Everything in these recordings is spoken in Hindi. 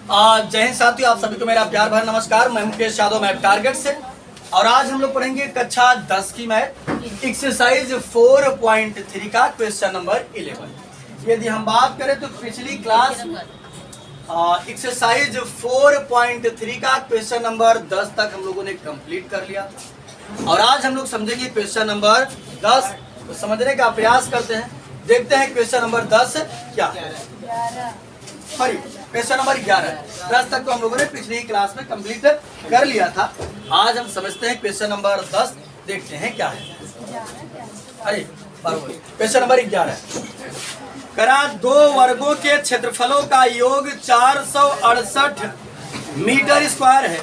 जय हिंद साथियों, आप सभी को मेरा प्यार भरा नमस्कार। मैं मुकेश यादव, मैथ टारगेट से। और आज हम लोग पढ़ेंगे कक्षा 10 की मैथ एक्सरसाइज 4.3 का क्वेश्चन नंबर 11। यदि हम बात करें तो पिछली क्लास एक्सरसाइज 4.3 का क्वेश्चन नंबर 10 तक हम लोगों ने कंप्लीट कर लिया और आज हम लोग समझेंगे क्वेश्चन नंबर 10। तो समझने का प्रयास करते हैं, देखते हैं क्वेश्चन नंबर 10 क्या है। Sorry, question number 11। 10 तक तो हम लोगों ने पिछली क्लास में कंप्लीट कर लिया था। आज हम समझते हैं क्वेश्चन नंबर 10, देखते हैं क्या है। अरे क्वेश्चन नंबर 11 करा, दो वर्गों के क्षेत्रफलों का योग 468 मीटर स्क्वायर है।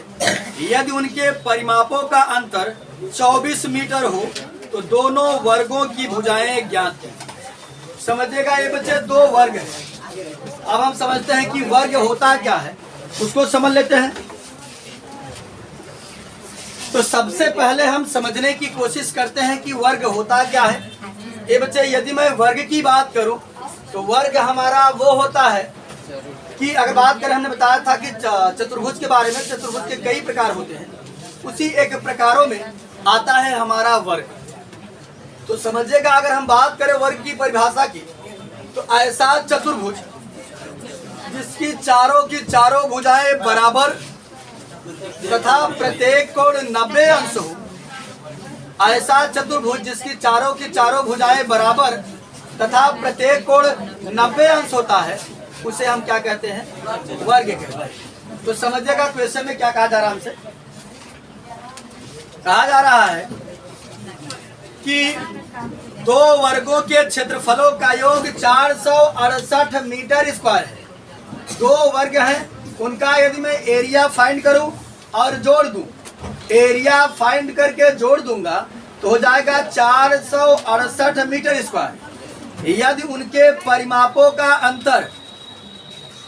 यदि उनके परिमापों का अंतर 24 मीटर हो तो दोनों वर्गों की भुजाएं ज्ञात हैं। समझिएगा ये बच्चे, दो वर्ग है। अब हम समझते हैं कि वर्ग होता क्या है, उसको समझ लेते हैं। तो सबसे पहले हम समझने की कोशिश करते हैं कि वर्ग होता क्या है। ये बच्चे, यदि मैं वर्ग की बात करूं तो वर्ग हमारा वो होता है कि अगर बात करें, हमने बताया था कि चतुर्भुज के बारे में, चतुर्भुज के कई प्रकार होते हैं, उसी एक प्रकारों में आता है हमारा वर्ग। तो समझिएगा, अगर हम बात करें वर्ग की परिभाषा की तो ऐसा चतुर्भुज जिसकी चारों भुजाएं बराबर तथा प्रत्येक कोण 90 अंश हो। ऐसा चतुर्भुज जिसकी चारों भुजाएं बराबर तथा प्रत्येक कोण 90 अंश होता है, उसे हम क्या कहते हैं? वर्ग कहते हैं। तो समझिएगा क्वेश्चन में क्या कहा जा रहा है हमसे। कहा जा रहा है कि दो वर्गों के क्षेत्रफलों का योग 468 मीटर स्क्वायर है। दो वर्ग हैं, उनका यदि मैं एरिया फाइंड करूं और जोड़ दूं, एरिया फाइंड करके जोड़ दूंगा तो हो जाएगा 468 मीटर स्क्वायर। यदि उनके परिमापों का अंतर,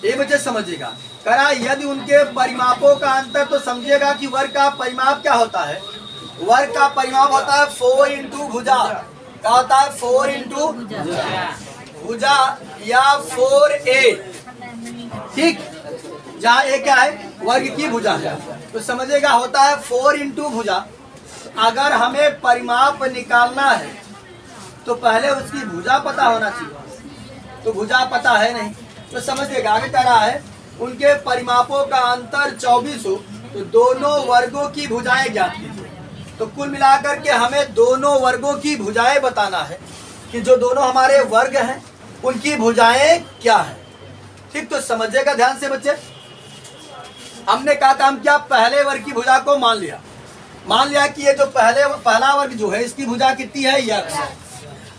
ये बच्चे समझिएगा, करा यदि उनके परिमापों का अंतर, तो समझिएगा कि वर्ग का परिमाप क्या होता है। वर्ग का परिमाप होता है 4 इंटू भुजा। क्या होता है? 4 इंटू भुजा या 4a, ठीक, जहाँ ए क्या है? वर्ग की भुजा है। तो समझिएगा होता है 4 इंटू भुजा। अगर हमें परिमाप निकालना है तो पहले उसकी भुजा पता होना चाहिए, तो भुजा पता है नहीं। तो समझिएगा आगे कह रहा है उनके परिमापों का अंतर 24 हो तो दोनों वर्गों की भुजाएं ज्ञात कीजिए। तो कुल मिलाकर के हमें दोनों वर्गों की भुजाएं बताना है कि जो दोनों हमारे वर्ग हैं उनकी भुजाएं क्या है। ठीक, तो समझिएगा ध्यान से बच्चे। हमने क्या काम किया, पहले वर्ग की भुजा को मान लिया कि ये जो पहला वर्ग जो है इसकी भुजा कितनी है? यक्ष।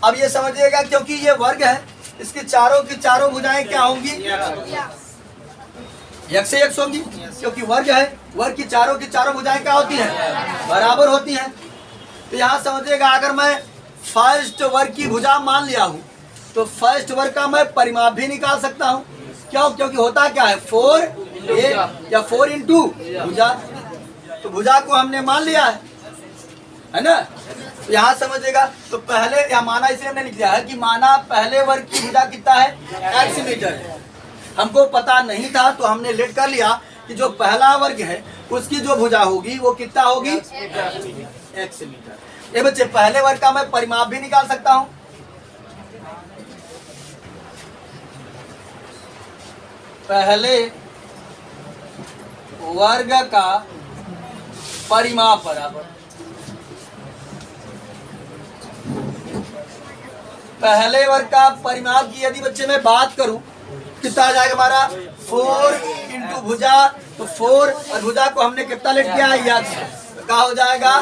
अब ये समझिएगा क्योंकि ये वर्ग है, इसकी चारों भुजाएं क्या होंगी? यक्ष से यक्ष होंगी, क्योंकि वर्ग है। वर्ग की चारों भुजाएं क्या होती हैं? बराबर होती हैं। तो यहाँ समझिएगा, अगर मैं फर्स्ट वर्ग की भुजा मान लिया हूँ तो फर्स्ट वर्ग का मैं परिमाप भी निकाल सकता हूँ। क्यों? क्योंकि होता क्या है? 4a या 4 इंटू भुजा। तो भुजा को हमने मान लिया है ना। तो यहाँ समझिएगा, तो पहले या माना इसलिए हमने लिख दिया है कि माना पहले वर्ग की भुजा कितना है? x मीटर है। हमको पता नहीं था तो हमने लेट कर लिया कि जो पहला वर्ग है उसकी जो भुजा होगी वो कितना होगी? x metre. ये बच्चे, पहले वर्ग का मैं परिमाप भी निकाल सकता हूँ। पहले वर्ग का परिमाप बराबर पहले वर्ग का परिमाप की यदि बच्चे मैं बात करूं कितना आ जाएगा हमारा? 4 इंटू भुजा। तो 4 और भुजा को हमने कितना लेट किया? यक्ष। तो क्या हो जाएगा?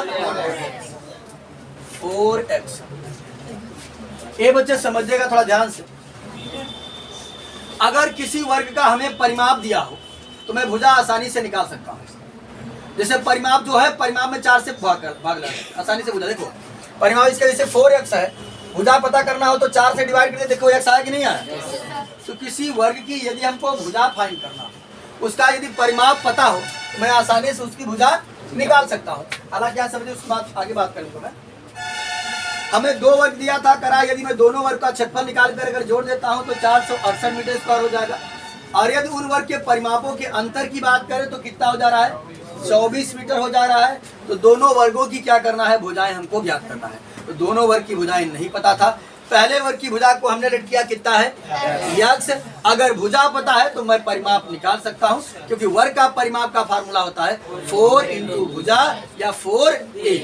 4x। ये बच्चे समझिएगा थोड़ा ध्यान से। अगर किसी वर्ग का हमें परिमाप दिया हो तो मैं भुजा आसानी से निकाल सकता हूँ। जैसे परिमाप जो है, परिमाप में 4 से भाग लगा आसानी से भुजा। देखो परिमाप इसका जैसे 4x है, भुजा पता करना हो तो 4 से डिवाइड करके देखो x आया कि नहीं आया। तो किसी वर्ग की यदि हमको भुजा फाइंड करना हो, उसका यदि परिमाप पता हो तो मैं आसानी से उसकी भुजा निकाल सकता हूँ। हालांकि यहाँ समझिए, उसके बाद आगे बात करने को मैं, हमें दो वर्ग दिया था, करा यदि मैं दोनों वर्ग का क्षेत्रफल निकाल कर अगर जोड़ देता हूँ तो 468 मीटर स्क्वायर हो जाएगा। और यदि उन वर्ग के परिमापों के अंतर की बात करें तो कितना हो जा रहा है, 24 मीटर हो जा रहा है। तो दोनों वर्गों की क्या करना है, भुजाएं हमको ज्ञात करना है। तो दोनों वर्ग की भुजाएं नहीं पता था। पहले वर्ग की भुजा को हमने रेट किया कितना है, यक्स। अगर भुजा पता है तो मैं परिमाप निकाल सकता हूं, क्योंकि वर्ग का परिमाप का फार्मूला होता है 4 इंटू भुजा या 4a।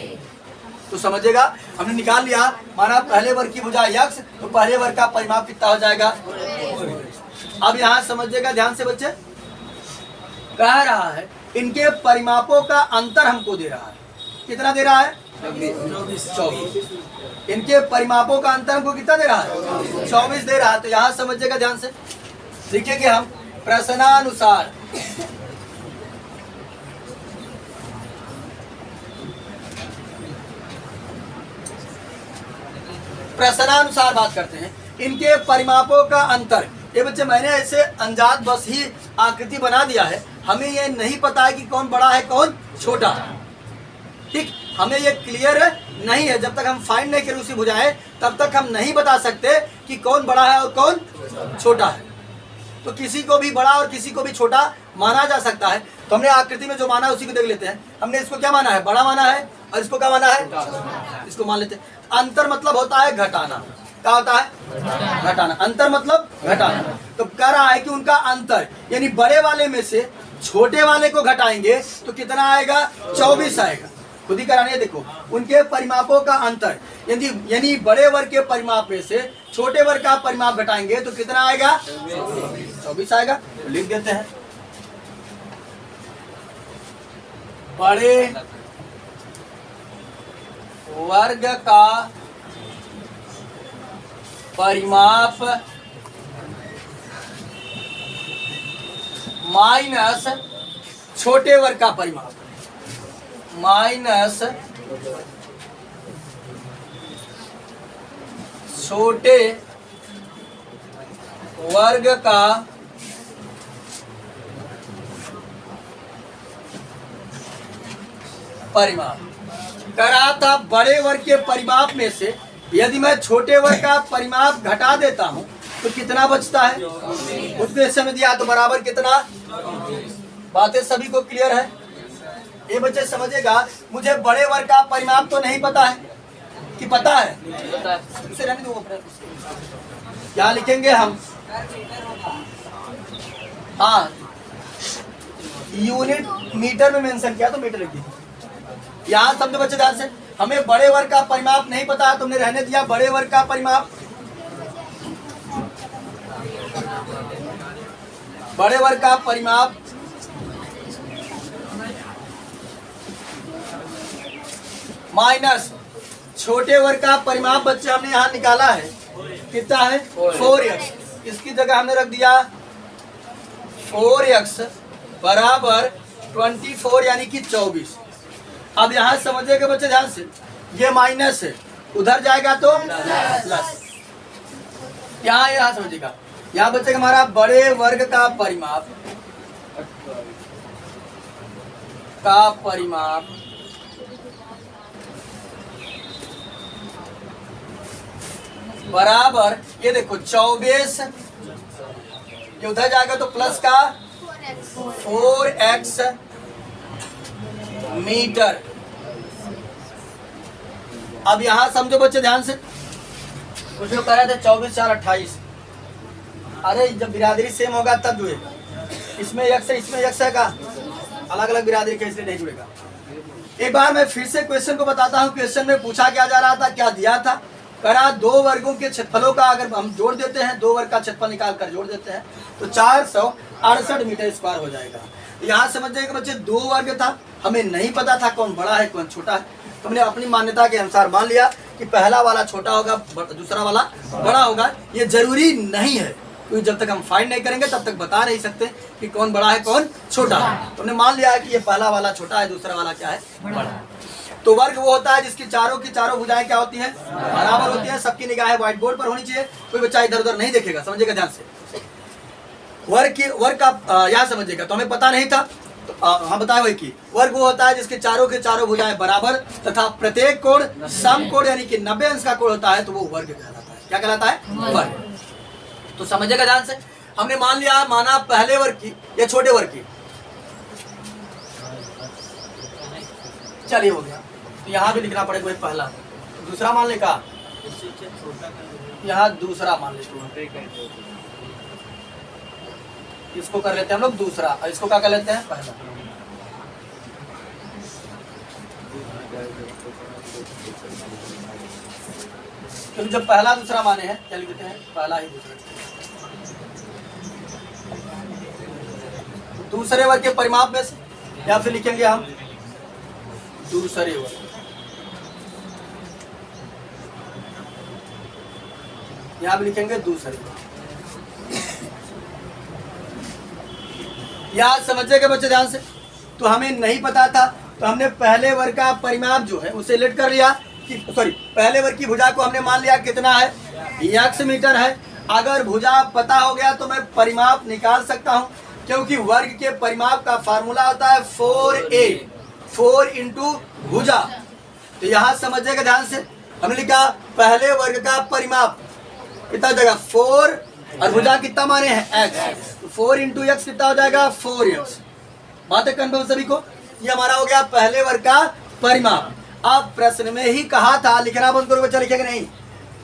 तो समझेगा, हमने निकाल लिया। माना पहले वर्ग की भुजा यक्स, तो पहले वर्ग का परिमाप कितना हो जाएगा। अब यहाँ समझिएगा ध्यान से बच्चे, कह रहा है इनके परिमापों का अंतर हमको दे रहा है। कितना दे रहा है, 24। इनके परिमापों का अंतर हमको कितना दे रहा है, 24 दे रहा है। तो यहाँ समझिएगा ध्यान से, लिखेंगे हम प्रश्नानुसार प्रश्नानुसार बात करते हैं। इनके परिमापों का अंतर, ये बच्चे मैंने ऐसे अंजाद बस ही आकृति बना दिया है, हमें ये नहीं पता है कि कौन बड़ा है कौन छोटा है। ठीक, हमें ये क्लियर नहीं है। जब तक हम फाइंड नहीं करें उसी भुजाएं, तब तक हम नहीं बता सकते कि कौन बड़ा है और कौन छोटा है। तो किसी को भी बड़ा और किसी को भी छोटा माना जा सकता है। तो हमने आकृति में जो माना है उसी को देख लेते हैं। हमने इसको क्या माना है, बड़ा माना है, और इसको क्या माना है, इसको मान लेते हैं। अंतर मतलब होता है घटाना। क्या होता है, घटाना। अंतर मतलब घटाना। तो कह रहा है कि उनका अंतर, यानी बड़े वाले में से छोटे वाले को घटाएंगे तो कितना आएगा, 24 आएगा। खुद ही कराने, देखो उनके परिमापों का अंतर, यानी बड़े वर्ग के परिमाप में से छोटे वर्ग का परिमाप घटाएंगे तो कितना आएगा, 24 आएगा। तो लिख देते हैं, बड़े वर्ग का परिमाप माइनस छोटे वर्ग का परिमाप, माइनस छोटे वर्ग का परिमाप। करा था बड़े वर्ग के परिमाप में से यदि मैं छोटे वर्ग का परिमाप घटा देता हूं तो कितना बचता है, उसको समय दिया तो बराबर कितना। बातें सभी को क्लियर है। ये बच्चे समझेगा, मुझे बड़े वर्ग का परिमाप तो नहीं पता है, कि पता है, उसे रहने दो। क्या लिखेंगे हम, हाँ यूनिट मीटर में मेंशन किया तो मीटर लिख दीजिए। यहाँ समझो बच्चे ध्यान से, हमें बड़े वर्ग का परिमाप नहीं पता, तुमने रहने दिया बड़े वर्ग का परिमाप। बड़े वर्ग का परिमाप माइनस छोटे वर्ग का परिमाप बच्चे हमने यहाँ निकाला है, कितना है, 4x। इसकी जगह हमने रख दिया 4x बराबर 24 यानी कि 24। अब यहाँ समझिएगा बच्चे ध्यान से, ये माइनस है, उधर जाएगा तो प्लस। यहाँ समझिएगा, यहाँ बच्चे हमारा बड़े वर्ग का परिमाप बराबर, ये देखो 24, ये उधर जाएगा तो प्लस का 4x मीटर। अब यहां समझो बच्चे ध्यान से, कुछ लोग कह रहे थे 24 4 28। अरे जब बिरादरी सेम होगा तब जुड़ेगा। इसमें यक्स है, इसमें यक्स है, का अलग अलग बिरादरी कैसे नहीं जुड़ेगा। एक बार मैं फिर से क्वेश्चन को बताता हूँ। क्वेश्चन में पूछा क्या जा रहा था, क्या दिया था, करा दो वर्गों के क्षेत्रफलों का अगर हम जोड़ देते हैं, दो वर्ग का क्षेत्रफल निकाल कर जोड़ देते हैं तो 468 मीटर स्क्वायर हो जाएगा। यहाँ समझ जाएगा बच्चे, दो वर्ग था, हमें नहीं पता था कौन बड़ा है कौन छोटा है, तो हमने अपनी मान्यता के अनुसार मान लिया कि पहला वाला छोटा होगा, दूसरा वाला बड़ा होगा। ये जरूरी नहीं है, क्योंकि जब तक हम फाइंड नहीं करेंगे तब तक बता नहीं सकते कि कौन बड़ा है कौन छोटा है। तो हमने मान लिया है कि ये पहला वाला छोटा है, दूसरा वाला क्या है, बड़ा है। तो वर्ग वो होता है जिसकी चारों की चारों भुजाएं क्या होती हैं, बराबर होती हैं। सबकी निगाहें व्हाइट बोर्ड पर होनी चाहिए, कोई बच्चा इधर उधर नहीं देखेगा, समझिएगा ध्यान से। वर्ग का यहाँ समझिएगा, तो हमें पता नहीं था, तो हाँ बताए वही की वर्ग वो होता है जिसके चारों के चारों भुजाएं बराबर तथा प्रत्येक कोण समकोण यानी कि 90 अंश का कोण होता है, तो वो वर्ग कहलाता है। क्या कहलाता है, वर्ग। तो समझिएगा ध्यान से। हमने मान लिया माना पहले वर्ग की या छोटे वर्ग की, चलिए हो गया। तो यहाँ भी लिखना पड़ेगा पहला, दूसरा मान ले का, यहाँ दूसरा मान लेते हैं, इसको कर लेते हैं हम लोग दूसरा, और इसको क्या कर लेते हैं पहला। क्योंकि जब पहला दूसरा माने हैं क्या लिखते हैं, पहला ही दूसरा। दूसरे वर्ग के परिमाप में से, या फिर लिखेंगे हम दूसरे वर्ग, यहां भी लिखेंगे दूसरे। याद समझिएगा बच्चे ध्यान से। तो हमें नहीं पता था, तो हमने पहले वर्ग का परिमाप जो है उसे लेट कर लिया कि सॉरी, पहले वर्ग की भुजा को हमने मान लिया कितना है, x मीटर है। अगर भुजा पता हो गया तो मैं परिमाप निकाल सकता हूं, क्योंकि वर्ग के परिमाप का फार्मूला होता है 4a, 4 इंटू भुजा। तो यहां समझिएगा ध्यान से, हमने लिखा पहले वर्ग का परिमाप कितना हो जाएगा 4, और भुजा कितना माने हैं x, तो 4 इंटू x कितना हो जाएगा 4x। बातें कन्फर्म सभी को, ये हमारा हो गया पहले वर्ग का परिमाप। अब प्रश्न में ही कहा था, लिखना बंद करो बच्चा, लिखेगा नहीं,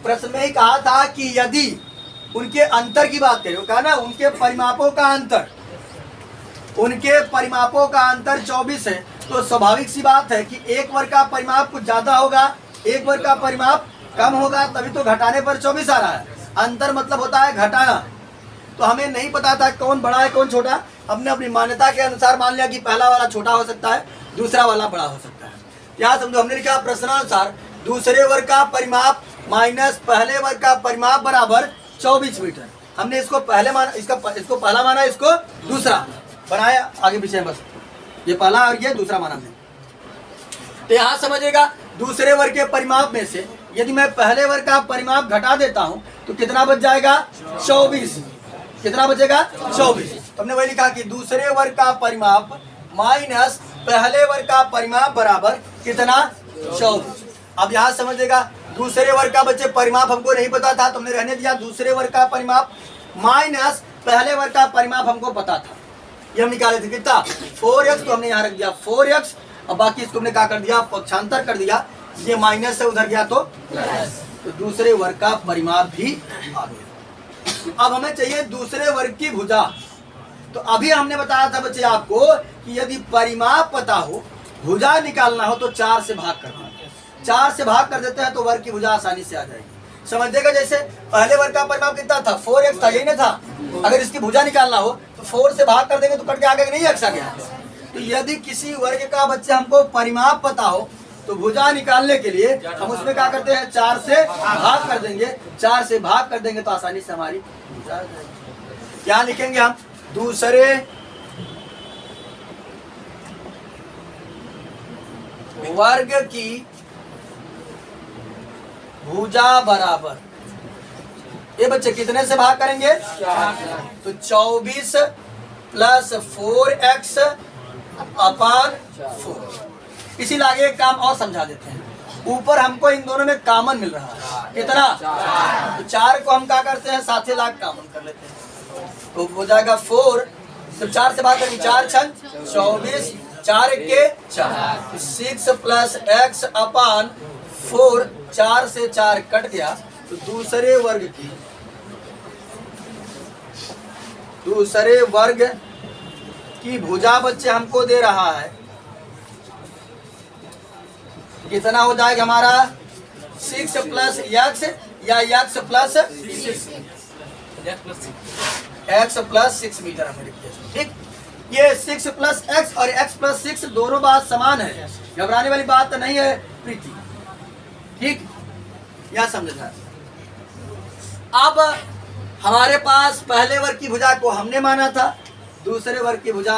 प्रश्न में ही कहा था कि यदि उनके अंतर की बात करें, कहा ना उनके परिमापों का अंतर, उनके परिमापों का अंतर 24 है, तो स्वाभाविक सी बात है कि एक वर्ग का परिमाप कुछ ज्यादा होगा, एक वर्ग का परिमाप कम होगा, तभी तो घटाने पर 24 आ रहा है। अंतर मतलब होता है घटाना। तो हमें नहीं पता था कौन बड़ा है कौन छोटा, हमने अपनी मान्यता के अनुसार मान लिया कि पहला वाला छोटा हो सकता है, दूसरा वाला बड़ा हो सकता है। यहाँ समझो, हमने लिखा प्रश्नानुसार दूसरे वर्ग का परिमाप माइनस पहले वर्ग का परिमाप बराबर 24 मीटर। हमने इसको पहले माना, इसको पहला माना, इसको दूसरा बनाया, आगे पीछे बस, ये पहला और ये दूसरा माना हमने। तो यहाँ समझिएगा दूसरे वर्ग के परिमाप में से यदि मैं पहले वर्ग का परिमाप घटा देता हूँ तो कितना बच जाएगा 24, कितना बचेगा 24। तो हमने वही लिखा कि दूसरे वर्ग का परिमाप माइनस पहले वर्ग का परिमाप बराबर कितना 24। अब यहाँ समझिएगा दूसरे वर्ग का बच्चे परिमाप हमको नहीं पता था, तो हमने रहने दिया दूसरे वर्ग का परिमाप माइनस पहले वर्ग का परिमाप हमको पता था, ये हम निकाले थे कितना 4x, तो हमने यहाँ रख दिया 4x, और बाकी इसको हमने क्या कर दिया पक्षांतर कर दिया, ये माइनस से उधर गया तो प्लस, तो दूसरे वर्ग का परिमाप भी आ गया। अब हमें चाहिए दूसरे वर्ग की भुजा। तो अभी हमने बताया था बच्चे आपको कि यदि परिमाप पता हो, भुजा निकालना हो तो 4 से भाग करना, 4 से भाग कर देते हैं तो वर्ग की भुजा आसानी से आ जाएगी। समझिएगा, जैसे पहले वर्ग का परिमाप कितना था 4x था, यही ना था, अगर इसकी भुजा निकालना हो तो 4 से भाग कर देंगे तो कट के आगे नहीं x आ गया। तो यदि किसी वर्ग का बच्चे हमको परिमाप पता हो तो भुजा निकालने के लिए हम उसमें क्या करते हैं 4 से भाग कर देंगे, 4 से भाग कर देंगे तो आसानी से हमारी भुजा आ जाएगी। क्या लिखेंगे हम, दूसरे वर्ग की भुजा बराबर, ये बच्चे कितने से भाग करेंगे, तो 24 प्लस 4x अपान 4। इसीलिए आगे एक काम और समझा देते हैं, ऊपर हमको इन दोनों में कॉमन मिल रहा है कितना, तो 4 को हम क्या करते हैं साथ ही लाख कॉमन कर लेते हैं, तो हो जाएगा 4, तो 4 से भाग करेंगे 4 छन 24, 4 के 4, 6 प्लस x अपान 4, 4 से 4 कट गया, तो दूसरे वर्ग की भुजा बच्चे हमको दे रहा है, कितना हो जाएगा हमारा 6 प्लस x या x प्लस 6 मीटर हमें लिखिए, ठीक। ये 6 प्लस x और x प्लस 6 दोनों बात समान है, घबराने वाली बात नहीं है प्रीति, ठीक, यह समझना। अब हमारे पास पहले वर्ग की भुजा को हमने माना था, दूसरे वर्ग की भुजा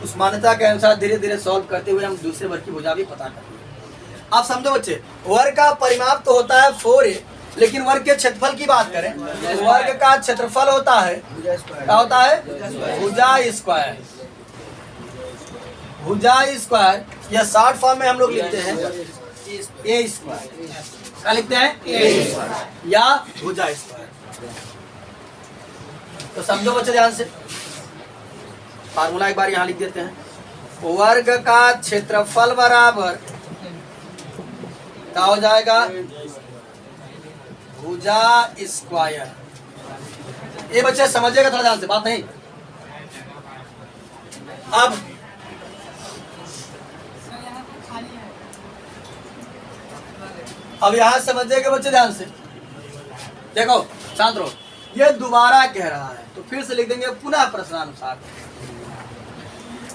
उस मान्यता के अनुसार धीरे धीरे सॉल्व करते हुए हम दूसरे वर्ग की भुजा भी पता कर लेंगे। आप समझो बच्चे, वर्ग का परिमाप तो होता है 4a, लेकिन वर्ग के क्षेत्रफल की बात करें तो वर्ग का क्षेत्रफल होता है, क्या होता है, भुजा स्क्वायर। भुजा स्क्वायर या शॉर्ट फॉर्म में हम लोग लिखते हैं a स्क्वायर, क्या लिखते हैं a स्क्वायर या भुजा स्क्वायर। तो समझो बच्चे ध्यान से, फार्मूला एक बार यहाँ लिख देते हैं। वर्ग का क्षेत्रफल बराबर क्या हो जाएगा, भुजा स्क्वायर। ये बच्चे समझिएगा थोड़ा ध्यान से, बात नहीं। अब यहां समझिएगा बच्चे ध्यान से, देखो शांत रहो। ये दोबारा कह रहा है तो फिर से लिख देंगे पुनः प्रश्नानुसार।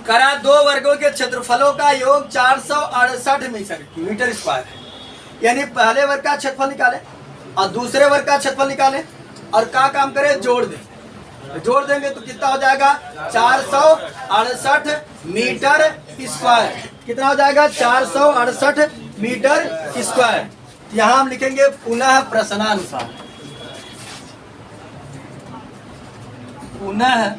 करा दो वर्गों के क्षेत्रफलों का योग 468 मीटर स्क्वायर है। यानी पहले वर्ग का क्षेत्रफल निकाले और दूसरे वर्ग का क्षेत्रफल निकाले और क्या काम करें, जोड़ दें। जोड़ देंगे तो कितना हो जाएगा, 468 मीटर स्क्वायर। कितना हो जाएगा, 468 मीटर स्क्वायर। यहाँ हम लिखेंगे पुनः प्रश्नानुसार। पुनः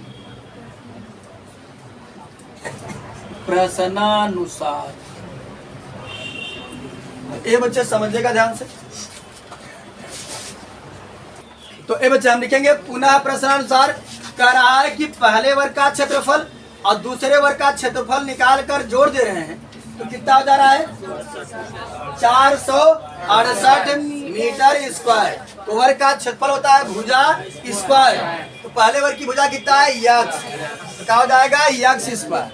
प्रश्नानुसार। ये बच्चे समझिएगा ध्यान से। तो ये बच्चे हम लिखेंगे पुनः प्रश्नानुसार। कह रहा है कि पहले वर्ग का क्षेत्रफल और दूसरे वर्ग का क्षेत्रफल निकाल कर जोड़ दे रहे हैं तो कितना हो जा रहा है, 468 मीटर स्क्वायर। तो वर्ग का क्षेत्रफल होता है भुजा स्क्वायर। तो पहले वर्ग की भुजा कितना है, यक्स। तो क्या हो जाएगा, यक्स स्क्वायर।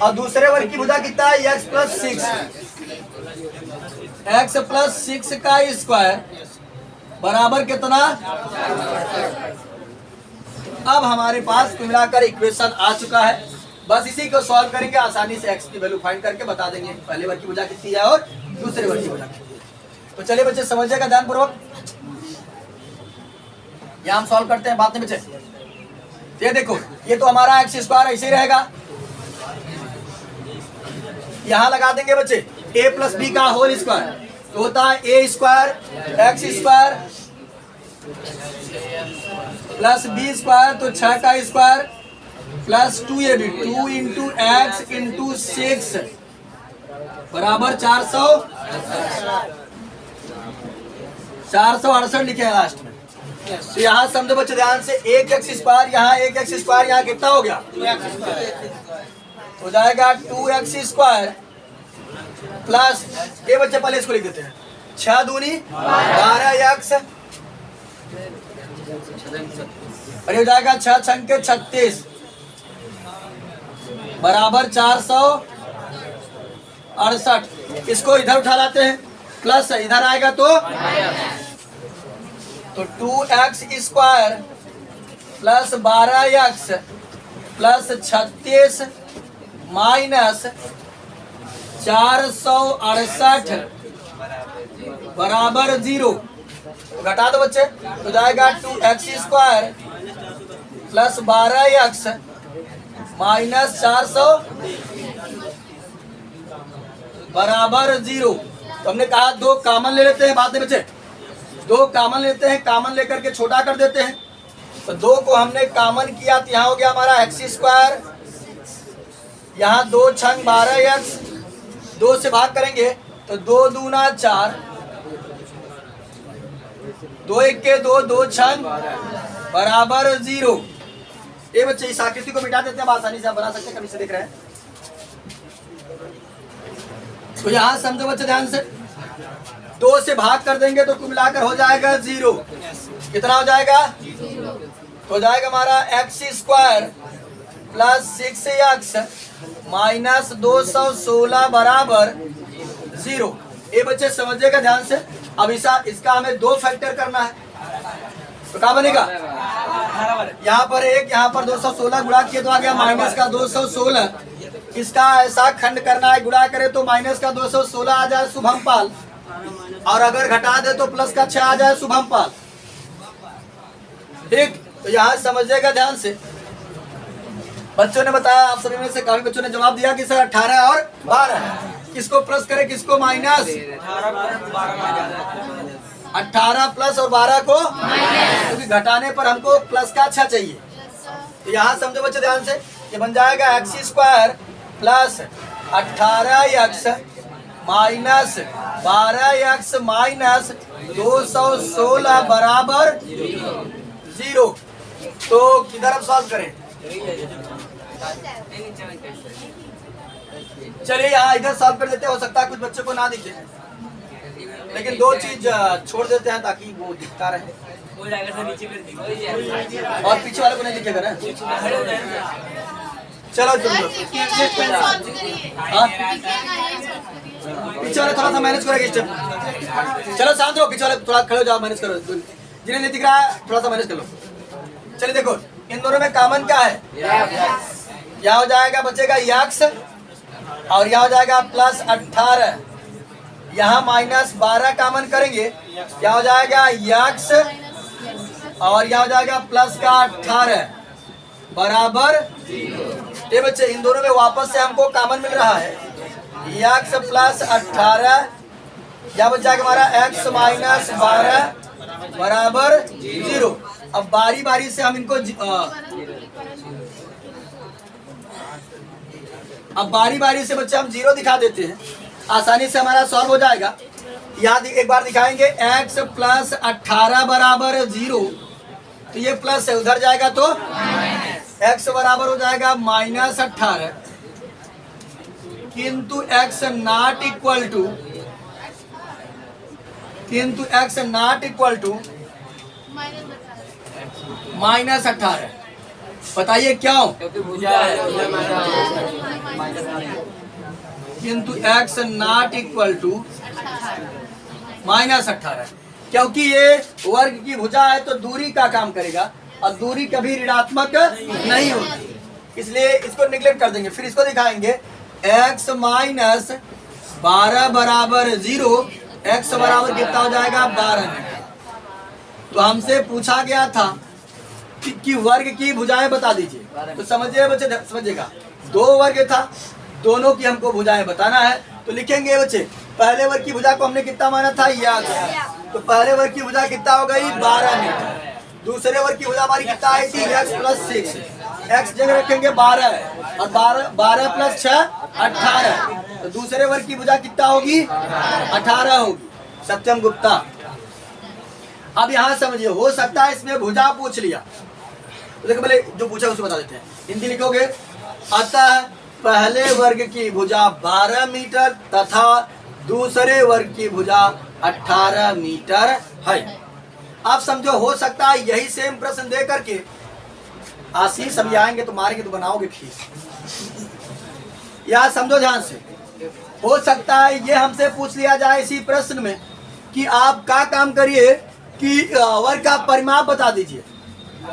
और दूसरे वर्ग की भुजा कितना है, x प्लस 6। x प्लस 6 का स्क्वायर बराबर कितना। अब हमारे पास कुल मिलाकर इक्वेशन आ चुका है। बस इसी को सॉल्व करेंगे, आसानी से x की वैल्यू फाइंड करके बता देंगे पहले वर्ग की भुजा कितनी है और दूसरे वर्ग की भुजा कितनी है। तो चलिए बच्चे समझिएगा ध्यान पूर्वक। यहां हम सॉल्व करते हैं, बात नहीं बच्चे। ये देखो, ये तो हमारा x स्क्वायर ऐसे ही रहेगा। यहां लगा देंगे बच्चे a प्लस बी का होल स्क्वायर। तो होता है a square x square plus b square, तो 6 का square plus 2ab, 2 into x into 6 बराबर 468 लिखे हैं लास्ट में। तो यहाँ समझो बच्चे ध्यान से, एक एक्स स्क्वायर यहाँ, एक एक्स स्क्वायर यहाँ कितना हो गया, हो जाएगा 2x स्क्वायर प्लस, ये बच्चे पहले इसको लिख देते हैं, 6 दूनी 12x और ये हो जाएगा 6 छंके 36 बराबर 468। इसको इधर उठा लाते हैं, प्लस इधर आएगा तो 2x square plus 12x plus 36 minus 468 बराबर 0। घटा दो बच्चे, तो जाएगा 2x square plus 12x minus 400 बराबर 0। तो हमने कहा दो कॉमन ले लेते हैं, बात नहीं बच्चे, दो कॉमन लेते हैं, कॉमन लेकर के छोटा कर देते हैं। तो 2 को हमने कॉमन किया तो यहाँ हो गया हमारा x स्क्वायर, यहाँ 2 छंग 12x, 2 से भाग करेंगे तो 2 दूना 4, 2 1 के 2, 2 छंग बराबर 0। ये बच्चे इस आकृति को मिटा देते हैं, आसानी से आप बना सकते हैं, कभी से देख रहे हैं। तो यहाँ समझो बच्चे ध्यान से, 2 से भाग कर देंगे तो कुल मिलाकर हो जाएगा 0। कितना हो जाएगा, तो हो जाएगा हमारा x square plus 6x minus 216 बराबर 0। ये बच्चे समझिएगा ध्यान से। अब इसका हमें 2 फैक्टर करना है, तो क्या बनेगा, यहाँ पर 1, यहाँ पर 216 गुणा किए तो आ गया माइनस का 216। इसका ऐसा खंड करना है, गुणा करे तो माइनस का 216 आ जाए शुभमपाल, और अगर घटा दे तो प्लस का 6 आ जाए शुभमपाल। ठीक, तो यहाँ समझिएगा ध्यान से। बच्चों ने बताया, आप सभी में से काफी बच्चों ने जवाब दिया कि सर 18 और 12, किसको प्लस करे किसको माइनस, 18 प्लस और 12 को माइनस, क्योंकि घटाने पर हमको प्लस का 6 चाहिए। तो यहाँ समझो बच्चे ध्यान से, ये बन जाएगा x square plus 18x minus 12x minus 216 बराबर 0। तो किधर हम सॉल्व करें? चलिए यहाँ इधर सॉल्व कर देते हैं, हो सकता है कुछ बच्चों को ना दिखे, लेकिन दो चीज छोड़ देते हैं ताकि वो दिखता रहे और पीछे वाले को नहीं दिखेगा ना। चलो तुम लोग पीछे वाले थोड़ा सा मैनेज करेंगे स्टेप। चलो शांत रहो, पीछे वाले थोड़ा खड़े हो जाओ, मैनेज करो, जिन्हें नहीं दिख रहा है थोड़ा सा मैनेज कर लो। चलिए देखो इन दोनों में कॉमन क्या है? यहाँ हो जाएगा बचेगा x और यहाँ हो जाएगा प्लस 18, यहाँ माइनस 12 कॉमन करेंगे, क्या हो जाएगा x और यहाँ हो जाएगा प्लस का 18 बराबर। ये बच्चे इन दोनों में वापस से हमको कॉमन मिल रहा है x प्लस 18, यहाँ बच जाएगा हमारा x माइनस 12 बराबर 0। अब बारी बारी से हम इनको अब बारी बारी से बच्चे हम 0 दिखा देते हैं, आसानी से हमारा सॉल्व हो जाएगा। यहाँ एक बार दिखाएंगे x प्लस 18 बराबर 0, तो ये प्लस है, उधर जाएगा तो x बराबर हो जाएगा माइनस 18, किंतु x not equal to minus 18। बताइए क्यों? क्योंकि भुजा है। किंतु x not equal to minus 18, क्योंकि ये वर्ग की भुजा है तो दूरी का काम करेगा और दूरी कभी ऋणात्मक नहीं होती, इसलिए इसको निगलेक्ट कर देंगे। फिर इसको दिखाएंगे x माइनस 12 बराबर 0, x बराबर कितना हो जाएगा 12 मीटर। तो हमसे पूछा गया था कि वर्ग की भुजाएं बता दीजिए, तो समझिए बच्चे, समझिएगा दो वर्ग था, दोनों की हमको भुजाएं बताना है। तो लिखेंगे बच्चे पहले वर्ग की भुजा को हमने कितना माना था x, तो पहले वर्ग की भुजा कितना हो गई 12 मीटर। दूसरे वर्ग की भुजा हमारी कितना आई थी x प्लस 6, x जगह रखेंगे 12 और 12 प्लस 6 18, तो दूसरे वर्ग की भुजा कितना होगी 18 होगी। सत्यम गुप्ता। अब यहाँ समझिए, हो सकता है इसमें भुजा पूछ लिया, तो देखो पहले जो पूछा उसको बता देते हैं। हिंदी लिखोगे, अतः पहले वर्ग की भुजा 12 मीटर तथा दूसरे वर्ग की भुजा 18 मीटर है। आप समझो, हो सकता है यही सेम प्रश्न दे करके आशीष समझाएंगे तो मारेंगे तो बनाओगे खीस। या समझो ध्यान से, हो सकता है ये हमसे पूछ लिया जाए इसी प्रश्न में कि आप क्या काम करिए कि वर्ग का परिमाप बता दीजिए,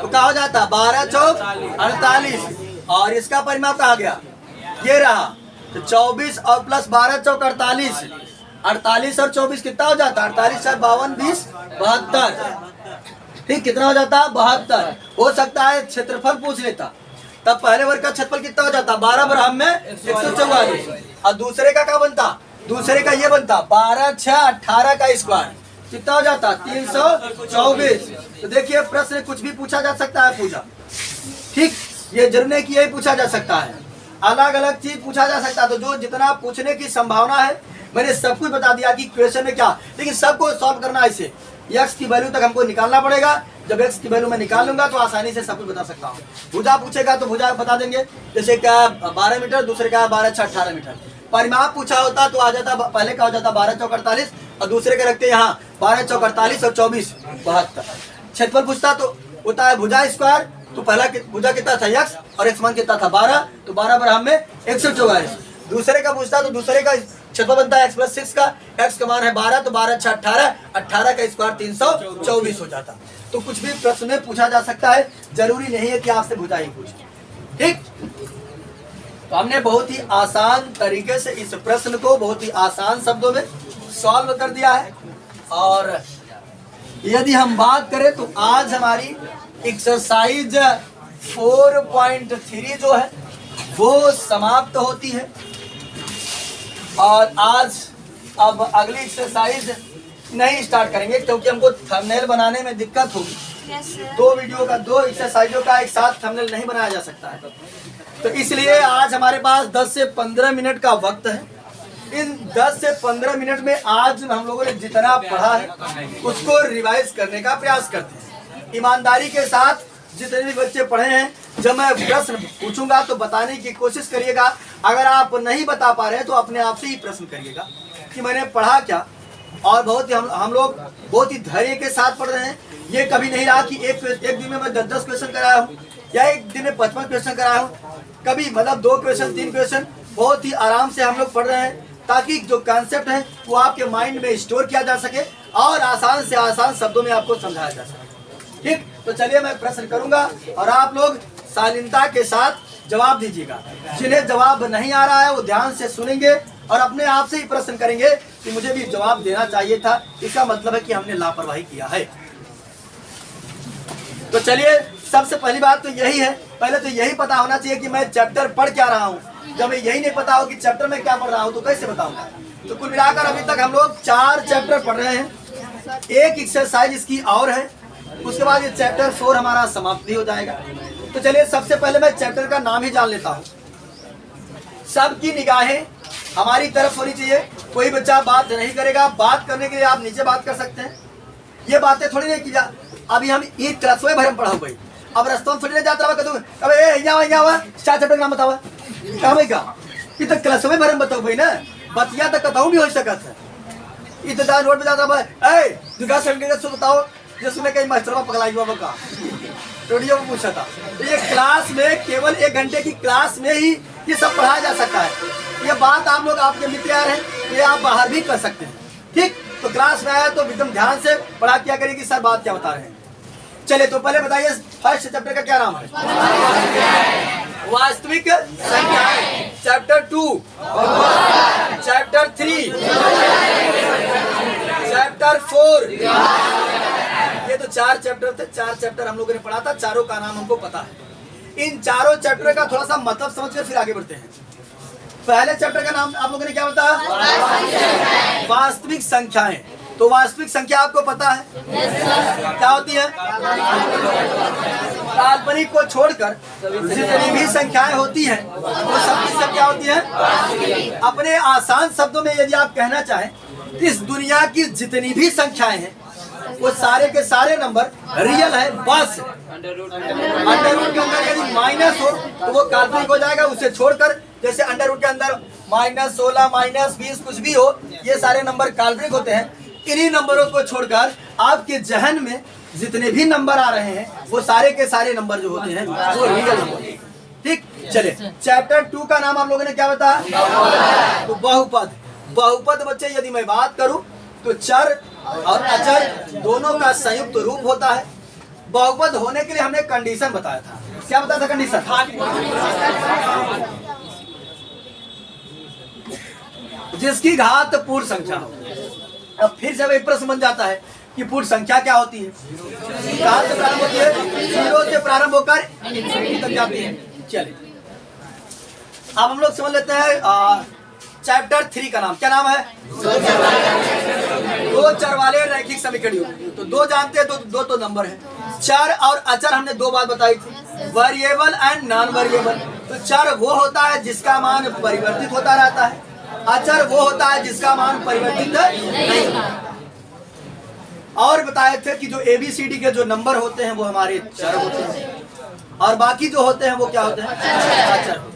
तो क्या हो जाता 12 चौक 48 और इसका परिमाप कहा गया ये रहा, तो 24 और प्लस 12 चौक 48, 48 और 24 कितना हो जाता 48 और 52 20 72। ठीक, कितना हो जाता 72। हो सकता है क्षेत्रफल पूछ लेता, तब पहले वर्ग का क्षेत्रफल कितना हो जाता 12 बराबर में 144 और दूसरे का क्या बनता, दूसरे का ये बनता 12 6 18 का स्क्वायर कितना हो जाता 324। तो देखिए प्रश्न कुछ भी पूछा जा सकता है पूछा, ठीक, ये जरूर नहीं कि यही पूछा जा सकता है, अलग अलग चीज पूछा जा सकता है। तो जो जितना पूछने की संभावना है मैंने सब कुछ बता दिया कि क्वेश्चन में क्या, लेकिन सबको सॉल्व करना है। इसे x की वैल्यू तक हमको निकालना पड़ेगा, जब x की वैल्यू मैं निकाल लूंगा तो आसानी से सब कुछ बता सकता हूँ। भुजा पूछेगा तो भुजा बता देंगे, जैसे क्या 12 मीटर, दूसरे का 12 6 18 मीटर। परिमाप पूछा होता तो आ जाता, पहले का हो जाता 12 चौक 48 और दूसरे का रखते यहाँ 12 चौक 48 और 24 72। क्षेत्रफल पूछता तो होता है भुजा स्क्वायर, तो पहला भुजा कितना था x और x मान कितना था 12, तो 12 बराबर में 144। दूसरे का पूछता तो दूसरे का क्षेत्रफल बनता है x प्लस 6 का, x का मान है 12, तो 12 6 18, 18 का स्क्वायर 324 हो जाता। तो कुछ भी प्रश्न में पूछा जा सकता है, जरूरी नहीं है कि आपसे भुजा ही पूछे। ठीक, तो हमने बहुत ही आसान तरीके से इस प्रश्न को बहुत ही आसान शब्दों में सॉल्व कर दिया है। और यदि हम बात करें तो आज हमारी एक्सरसाइज 4.3 जो है वो समाप्त होती है। और आज अब अगली एक्सरसाइज नहीं स्टार्ट करेंगे क्योंकि हमको थंबनेल बनाने में दिक्कत होगी। दो वीडियो का, दो एक्सरसाइजों का एक साथ थंबनेल नहीं बनाया जा सकता है, तो इसलिए आज हमारे पास 10 से 15 मिनट का वक्त है। इन 10 से 15 मिनट में आज हम लोगों ने जितना पढ़ा है उसको रिवाइज करने का प्रयास करते हैं। ईमानदारी के साथ जितने भी बच्चे पढ़े हैं, जब मैं प्रश्न पूछूंगा तो बताने की कोशिश करिएगा। अगर आप नहीं बता पा रहे हैं तो अपने आप से ही प्रश्न करिएगा कि मैंने पढ़ा क्या। और बहुत ही हम लोग बहुत ही धैर्य के साथ पढ़ रहे हैं। ये कभी नहीं रहा कि एक दिन में मैं 10 क्वेश्चन कराया हूँ या एक दिन में 55 क्वेश्चन कराया हूँ। कभी मतलब 2 क्वेश्चन 3 क्वेश्चन बहुत ही आराम से हम लोग पढ़ रहे हैं, ताकि जो कॉन्सेप्ट है वो आपके माइंड में स्टोर किया जा सके और आसान से आसान शब्दों में आपको समझाया जा सके। ठीक, तो चलिए मैं प्रश्न करूंगा और आप लोग शालीनता के साथ जवाब दीजिएगा। जिन्हें जवाब नहीं आ रहा है वो ध्यान से सुनेंगे और अपने आप से ही प्रश्न करेंगे कि मुझे भी जवाब देना चाहिए था, इसका मतलब है कि हमने लापरवाही किया है। तो चलिए, सबसे पहली बात तो यही है, पहले तो यही पता होना चाहिए कि मैं चैप्टर पढ़ क्या रहा हूँ। जब मैं यही नहीं पता हो कि चैप्टर में क्या पढ़ रहा हूँ तो कैसे बताऊंगा। तो कुल मिलाकर अभी तक हम लोग 4 चैप्टर पढ़ रहे हैं, एक एक्सरसाइज इसकी और है, उसके बाद ये चैप्टर 4 हमारा समाप्त भी हो जाएगा। तो चलिए, सबसे पहले मैं चैप्टर का नाम ही जान लेता हूँ। सबकी निगाहें हमारी तरफ होनी चाहिए, कोई बच्चा बात नहीं करेगा। बात करने के लिए आप नीचे बात कर सकते हैं। ये बातें थोड़ी नहीं की जा, अभी हम एक क्लास में भरम पढ़ा भाई, अब रास्ता में थोड़ी नहीं जाता हुआ चैप्टर का नाम बतावा का तो क्लास में भरम बताओ भाई ना, बतिया तो कथाऊ भी हो सकता है। इतना रोड पे जाता भाई बताओ जिसमें कहीं मास्टर पकड़ा हुआ का रेडियो में पूछा था। तो ये क्लास में केवल 1 घंटे की क्लास में ही ये सब पढ़ाया जा सकता है। ये बात आप लोग आपके मित्र यार हैं, ये आप बाहर भी कर सकते हैं। ठीक, तो क्लास में आया तो एकदम ध्यान से पढ़ा किया करिए कि सर बात क्या बता रहे हैं। चलिए, तो पहले बताइए फर्स्ट चैप्टर का क्या नाम है? वास्तविक संख्याएं। Chapter 2, chapter 3, chapter 4। ये तो 4 चैप्टर थे, 4 चैप्टर हम लोगों ने पढ़ा था, चारों का नाम हमको पता है। इन चारों चैप्टर का थोड़ा सा मतलब समझ के फिर आगे बढ़ते हैं। पहले चैप्टर का नाम आप लोगों ने क्या बताया? वास्तविक संख्याएं। तो वास्तविक संख्या आपको पता है क्या होती है? काल्पनिक को छोड़कर जितनी भी संख्याएं होती हैं वो सब क्या होती है? अपने आसान शब्दों में यदि आप कहना चाहें, इस दुनिया की जितनी भी संख्याएं हैं वो सारे के सारे नंबर रियल है। बस अंडर रूट के अंदर यदि माइनस हो तो वो काल्पनिक हो जाएगा। उसे छोड़कर, जैसे अंडर रूट के अंदर -16 -20 कुछ भी हो, ये सारे नंबर काल्पनिक होते हैं। इन्हीं नंबरों को छोड़कर आपके जहन में जितने भी नंबर आ रहे हैं वो सारे के सारे नंबर जो होते हैं वो रियल नंबर। ठीक, चलिए, चैप्टर 2 का नाम आप लोगों ने क्या बताया? तो बहुपद। बहुपद बच्चे, यदि मैं बात करूं तो चर और अचर दोनों का संयुक्त रूप होता है। बहुपद होने के लिए हमने कंडीशन बताया था। क्या बताया था कंडीशन? जिसकी घात पूर्ण संख्या हो। अब फिर से एक प्रश्न बन जाता है कि पूर्ण संख्या क्या होती है? कहाँ से प्रारंभ होती है? 0 से प्रारंभ होकर तक जाती है। चलिए, अब हम लोग समझ लेते हैं चैप्टर 3 का नाम। क्या नाम है? दो चर वाले रैखिक समीकरण युग्म। तो 2 जानते हैं, दो तो नंबर है। चर और अचर हमने 2 बात बताई थी, वेरिएबल एंड नॉन वेरिएबल। तो चर वो होता है जिसका मान परिवर्तित होता रहता है, अचर वो होता है जिसका मान परिवर्तित नहीं होता। और बताए थे कि जो ABCD के जो नंबर होते हैं वो हमारे चर होते हैं और बाकी जो होते हैं वो क्या होते हैं? अचर होते हैं।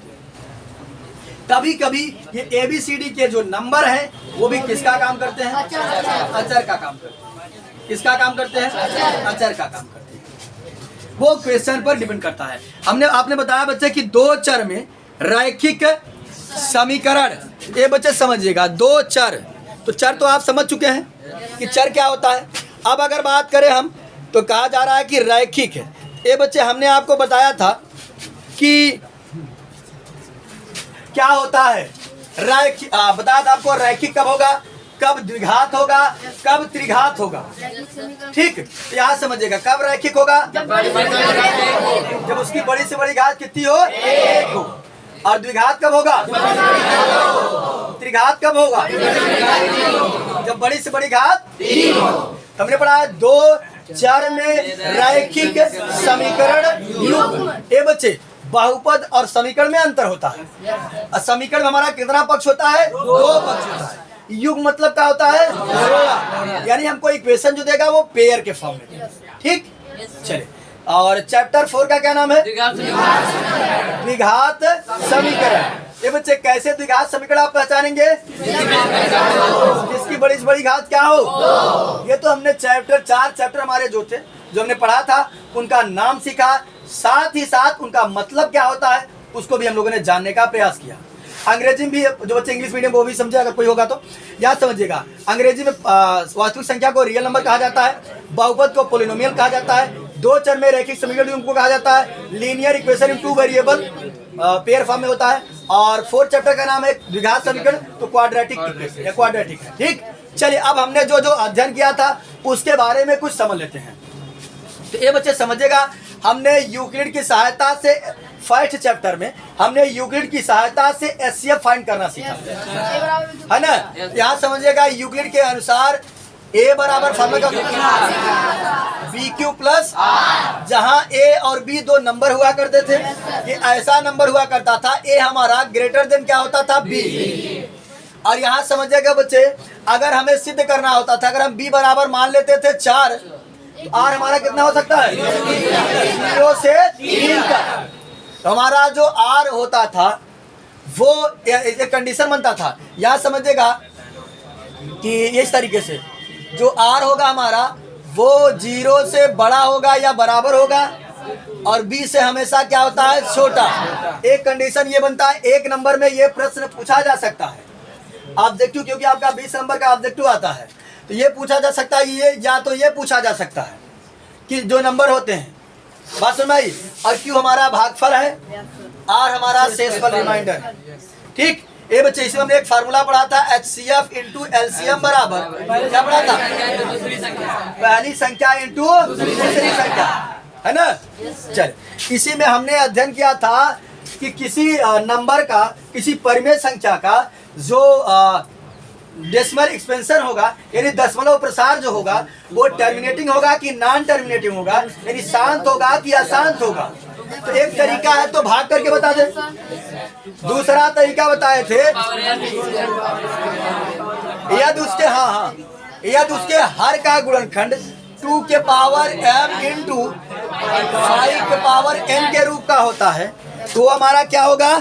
कभी कभी ये ABCD के जो नंबर हैं वो भी किसका काम करते हैं? अचर का काम करते हैं। किसका काम करते हैं? अचर का काम करते हैं। वो क्वेश्चन पर डिपेंड करता है। आपने बताया बच्चे कि 2 चर में रैखिक समीकरण। ये बच्चे समझिएगा, 2 चर। तो चर तो आप समझ चुके हैं कि चर क्या होता है। अब अगर बात करें हम तो कहा जा रहा है कि रैखिक है। ये बच्चे हमने आपको बताया था कि क्या होता है रैखिक। बताया था आपको रैखिक कब होगा, कब द्विघात होगा, कब त्रिघात होगा। ठीक, यहाँ समझिएगा, कब रैखिक होगा? जब उसकी बड़ी से बड़ी घात कितनी हो? 1 हो। और द्विघात कब होगा? त्रिघात कब होगा? जब बड़ी से बड़ी घात 3 हो। हमने पढ़ा है 2 चर में रैखिक समीकरण युग्म। ये बच्चे बहुपद और समीकरण में अंतर होता है। समीकरण में हमारा कितना पक्ष होता है? 2 पक्ष होता है। युग मतलब क्या होता है? जोड़ा। यानी हमको इक्वेशन जो देगा वो पेयर के फॉर्म में देगा। ठीक, चलिए। और चैप्टर 4 का क्या नाम है? द्विघात समीकरण। ये बच्चे कैसे द्विघात समीकरण आप पहचानेंगे? जिसकी बड़ी से बड़ी घात क्या हो? ये तो हमने चैप्टर 4 चैप्टर हमारे जो थे, जो हमने पढ़ा था, उनका नाम सीखा, साथ ही साथ उनका मतलब क्या होता है उसको भी हम लोगों ने जानने का प्रयास किया। अंग्रेजी में भी जो बच्चे इंग्लिश मीडियम वो भी समझे, अगर कोई होगा तो याद समझिएगा। अंग्रेजी में वास्तविक संख्या को रियल नंबर कहा जाता है, बहुपद को पोलिनोमियल कहा जाता है, 2 चर में रैखिक समीकरण उनको कहा जाता है, linear equation in 2 variable pair form में होता है, और 4 चैप्टर का नाम है द्विघात समीकरण, तो क्वाड्रेटिक इक्वेशन या क्वाड्रेटिक है। ठीक, चलिए अब हमने जो जो अध्ययन किया था उसके बारे में कुछ समझ लेते हैं। तो ये बच्चे समझिएगा, हमने यूक्लिड की सहायता से फर्स्ट चैप्टर में हमने यूक्लिड की सहायता से एचसीएफ फाइंड करना सीखा है ना। यहाँ समझिएगा, यूक्लिड के अनुसार ए बराबर फॉर्मूला का बी क्यू प्लस, जहाँ ए और बी 2 नंबर हुआ करते थे, ये ऐसा नंबर हुआ करता था, ए हमारा ग्रेटर देन क्या होता था? बी। और यहाँ समझिएगा बच्चे, अगर हमें सिद्ध करना होता था, अगर हम बी बराबर मान लेते थे 4, आर हमारा कितना हो सकता है? 0 से 3 तक। तो हमारा जो आर होता था वो एक कंडीशन बनता था। यहाँ समझिएगा कि इस तरीके से जो आर होगा हमारा वो 0 से बड़ा होगा या बराबर होगा, और बी से हमेशा क्या होता है? छोटा। एक कंडीशन ये बनता है, एक नंबर में ये प्रश्न पूछा जा सकता है ऑब्जेक्टिव, क्योंकि आपका 20 नंबर का ऑब्जेक्टिव आता है, तो ये पूछा जा सकता है, ये या तो ये पूछा जा सकता है कि जो नंबर होते हैं, बात समझ में आई, और क्यों हमारा भागफल है, आर हमारा शेषफल रिमाइंडर। ठीक, ये बच्चे इसमें हमने एक फार्मूला पढ़ा था, HCF इंटू LCM बराबर क्या पढ़ा था? पहली संख्या इंटू दूसरी संख्या, है ना। चल, इसी में हमने अध्ययन किया था कि किसी नंबर का, किसी परिमेय संख्या का जो डेसिमल एक्सपेंशन होगा, यानी दशमलव प्रसार जो होगा, वो टर्मिनेटिंग होगा कि नॉन टर्मिनेटिंग होगा, यानी शांत होगा कि अशांत होगा। तो एक तरीका है तो भाग करके बता दे, दूसरा तरीका बताए थे यदि उसके हर का गुणनखंड 2 के पावर m इंटू 5 के पावर n के रूप का होता है, तो हमारा क्या होगा?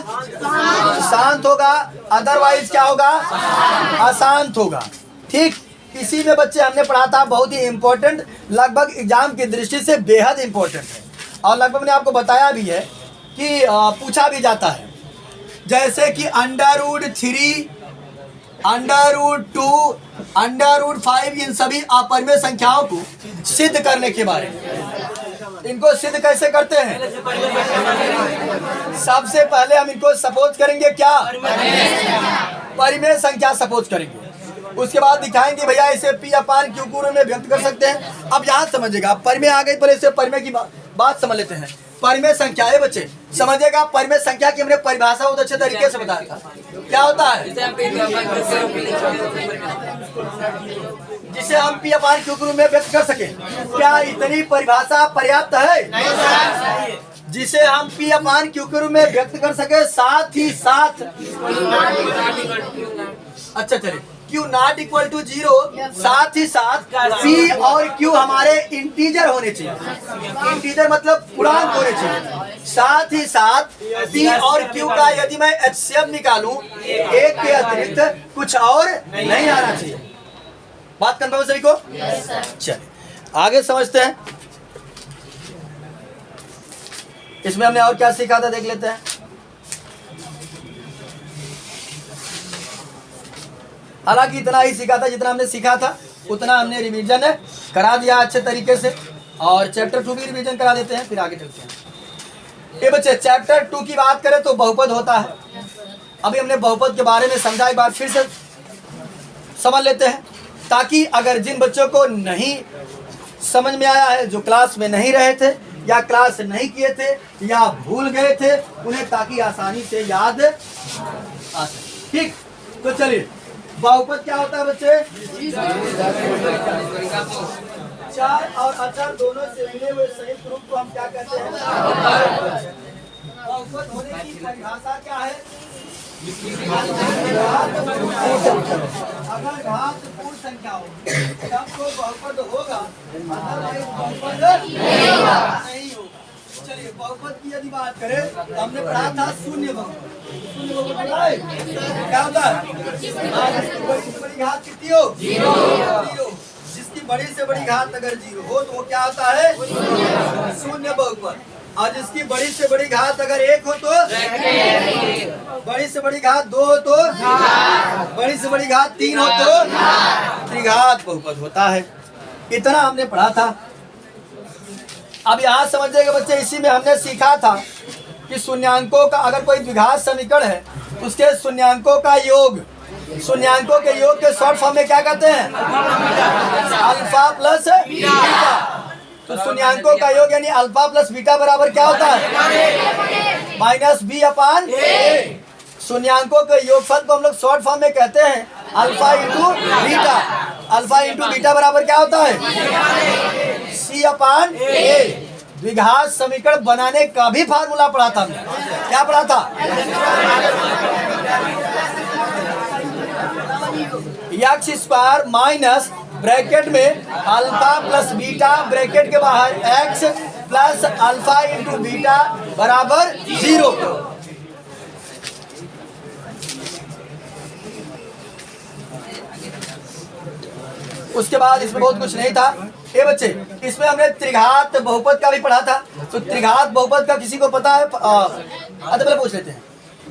शांत होगा, अदरवाइज क्या होगा? अशांत होगा। ठीक, इसी में बच्चे हमने पढ़ा था, बहुत ही इंपॉर्टेंट, लगभग एग्जाम की दृष्टि से बेहद इंपॉर्टेंट है, और लगभग मैंने आपको बताया भी है कि पूछा भी जाता है, जैसे कि √3, √2, √5, इन सभी अपरिमेय संख्याओं को सिद्ध करने के बारे में। इनको सिद्ध कैसे करते हैं? सबसे पहले हम इनको सपोज करेंगे, क्या? परिमेय संख्या सपोज करेंगे, उसके बाद दिखाएंगे भैया इसे P/Q के रूप में व्यक्त कर सकते हैं। अब यहाँ समझिएगा, परिमेय आ गई, पहले इसे परिमेय की बात समझ लेते हैं। परिमेय संख्या है बच्चे, समझिएगा, परिमेय संख्या की हमने परिभाषा बहुत अच्छे तरीके से बताया था। क्या होता है? जिसे हम P/Q के रूप में व्यक्त कर सके। क्या इतनी परिभाषा पर्याप्त है? जिसे हम P/Q के रूप में व्यक्त कर सके, साथ ही साथ अच्छा चलिए, Q नॉट इक्वल टू 0, साथ ही साथ P और Q हमारे इंटीजर होने चाहिए। इंटीजर मतलब पूर्णांक होने चाहिए। साथ ही साथ P और Q का यदि मैं HCF निकालूं, एक के अतिरिक्त कुछ और नहीं आना चाहिए। बात कंफर्म सभी को? चलिए आगे समझते हैं। इसमें हमने और क्या सीखा था देख लेते हैं। हालांकि इतना ही सीखा था, जितना हमने सीखा था उतना हमने रिवीजन करा दिया अच्छे तरीके से, और चैप्टर 2 भी रिवीजन करा देते हैं, फिर आगे चलते हैं। ये बच्चे चैप्टर 2 की बात करें तो बहुपद होता है। अभी हमने बहुपद के बारे में समझा, एक बार फिर से समझ लेते हैं, ताकि अगर जिन बच्चों को नहीं समझ में आया है, जो क्लास में नहीं रहे थे या क्लास नहीं किए थे या भूल गए थे, उन्हें ताकि आसानी से याद आ सके। ठीक, तो चलिए, बहुपद क्या होता है बच्चे? चार और अचर दोनों से मिले हुए संयुक्त रूप को हम क्या कहते हैं? परिभाषा क्या है? अगर घात पूर्ण संख्या होगी तब तो बहुपद होगा, अदरवाइज बहुपद नहीं होगा। चलिए बहुपद की यदि बात करें तो हमने पढ़ा था शून्य बहुपद। शून्य बहुपद पता है क्या होता है? बड़ी से बड़ी घात कितनी हो? जीरो। जिसकी बड़ी से बड़ी घात अगर जीरो हो तो वो क्या होता है? शून्य बहुपद। और जिसकी बड़ी से बड़ी घात अगर एक हो तो बड़ी से बड़ी घात दो हो तो बड़ी से बड़ी घात तीन हो तो त्रिघात बहुपद होता है। इतना हमने पढ़ा था। अब यहाँ समझिएगा बच्चे, इसी में हमने सीखा था कि शून्यांकों का अगर कोई द्विघात समीकरण है उसके शून्यांकों का योग, शून्यांकों के योग के शॉर्ट फॉर्म में क्या कहते हैं? Alpha plus beta. तो शून्यांकों का योग यानी अल्फा प्लस बीटा बराबर क्या होता है? माइनस बी अपान ए। शून्यांकों के योगफल को हम लोग शॉर्ट फॉर्म में कहते हैं alpha into beta. Alpha into beta बराबर क्या होता है? सी अपान ए। द्विघात समीकरण बनाने का भी फार्मूला पढ़ा था हमने। क्या पढ़ा था? एक्स स्क्वायर माइनस ब्रैकेट में अल्फा प्लस बीटा ब्रैकेट के बाहर x plus alpha into beta बराबर 0। उसके बाद इसमें बहुत कुछ नहीं था। ये बच्चे, इसमें हमने त्रिघात बहुपद का भी पढ़ा था। तो त्रिघात बहुपद का किसी को पता है? पहले पूछ लेते हैं।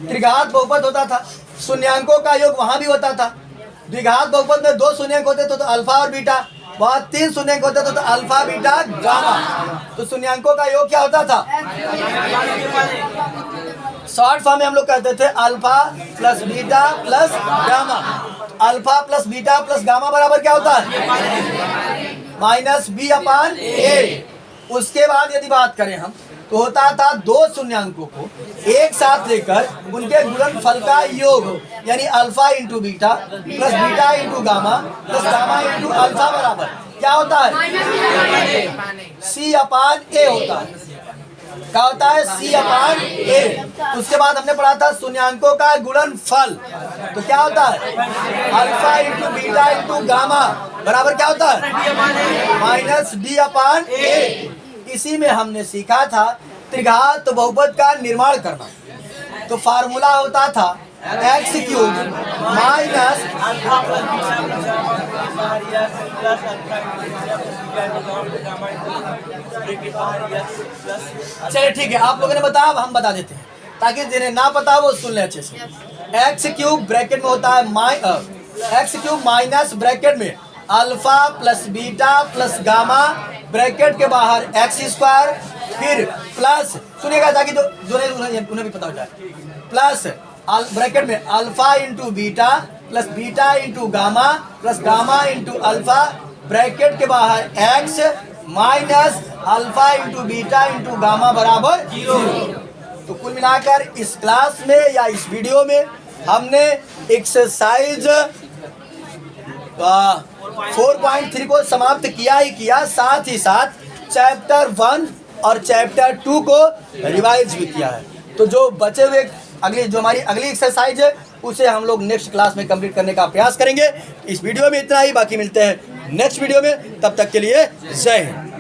त्रिघात बहुपद होता था, शून्यांकों का योग वहां भी होता था। द्विघात बहुपद में 2 शून्यांक होते तो अल्फा और बीटा, वहां 3 शून्यांक होते तो अल्फा बीटा गामा। तो शून्यांकों का योग क्या होता था? शॉर्ट फॉर्म में हम लोग कहते थे alpha plus beta plus gamma. Alpha plus beta plus gamma बराबर क्या होता है? माइनस बी अपान ए। उसके बाद यदि बात करें हम तो होता था 2 शून्यांकों को एक साथ लेकर उनके गुणनफल का योग यानी alpha into beta plus beta into gamma plus gamma into alpha बराबर क्या होता है? सी अपान ए होता है। क्या होता है? सी अपान ए। उसके बाद हमने पढ़ा था शून्यांकों का गुणनफल। तो क्या होता है? Alpha into beta into gamma बराबर क्या होता है? माइनस डी अपान ए। इसी में हमने सीखा था त्रिघात बहुपद का निर्माण करना। तो फार्मूला होता था एक्स क्यूब माइनस, चलिए ठीक है, आप लोगों ने बताया, अब हम बता देते हैं ताकि जिन्हें ना पता वो सुन ले अच्छे से। एक्स क्यूब ब्रैकेट में होता है एक्स क्यूब माइनस ब्रैकेट में alpha plus beta plus gamma bracket के बाहर एक्स स्क्वायर, फिर प्लस, सुनिएगा ताकि जो उन्हें भी पता हो जाए, प्लस ब्रैकेट में alpha into beta plus beta into gamma plus gamma into alpha bracket के बाहर x minus alpha into beta into gamma बराबर 0। तो कुल मिलाकर इस क्लास में या इस वीडियो में हमने एक्सरसाइज 4.3 को समाप्त किया ही किया, साथ ही साथ चैप्टर 1 और चैप्टर 2 को रिवाइज भी किया है। तो जो बचे हुए जो हमारी अगली एक्सरसाइज है उसे हम लोग नेक्स्ट क्लास में कंप्लीट करने का प्रयास करेंगे। इस वीडियो में इतना ही, बाकी मिलते हैं नेक्स्ट वीडियो में। तब तक के लिए जय हिंद।